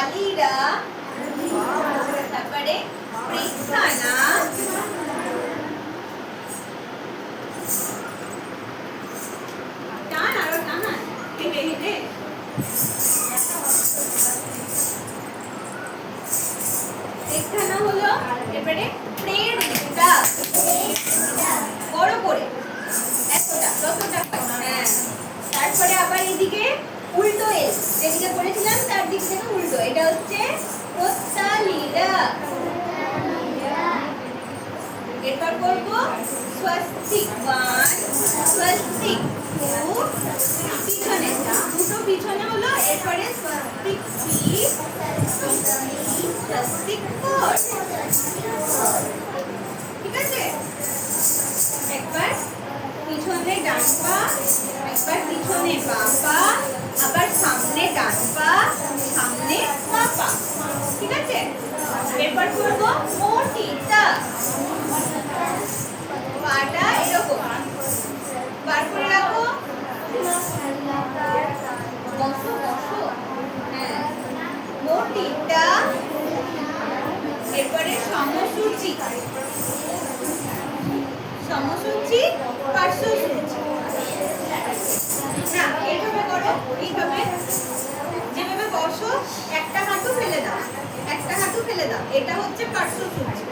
সালিরা, তারপরে বৃক্ষানা, টান আরো টান হেঁটে হেঁটে বৃক্ষানা হলো। এবারে প্রেরিতা বড় করে এতটা যতটা। হ্যাঁ, তারপরে আবার এদিকে উল্টো এল, যেদিকে করেছিলাম তার দিক থেকে উল্টো, এটা হচ্ছে প্রত্যালীরা। এরপর করব স্বস্তিক 1 স্বস্তিক 2 পিছনে দুটো পিছনে হলো। এরপরে স্বস্তিক 3 স্বস্তিক 4। ঠিক আছে, একবার পিছনে ডান পা, একবার পিছনে বাম পা, আবার সামনে ডান পা, সামনে বাম পা। ঠিক আছে, এরপর করব মোটিটা। পাটা এরকম বার করে রাখো, বসো বসো। হ্যাঁ, মোটিটা। এরপরে সমসূচি, সমসূচি পার্শ্বসূচি। না, এইভাবে করো, এইভাবে যেভাবে বসো, একটা হাঁটু ফেলে দাও, একটা হাঁটু ফেলে দাও, এটা হচ্ছে পার্শ্বসূচি।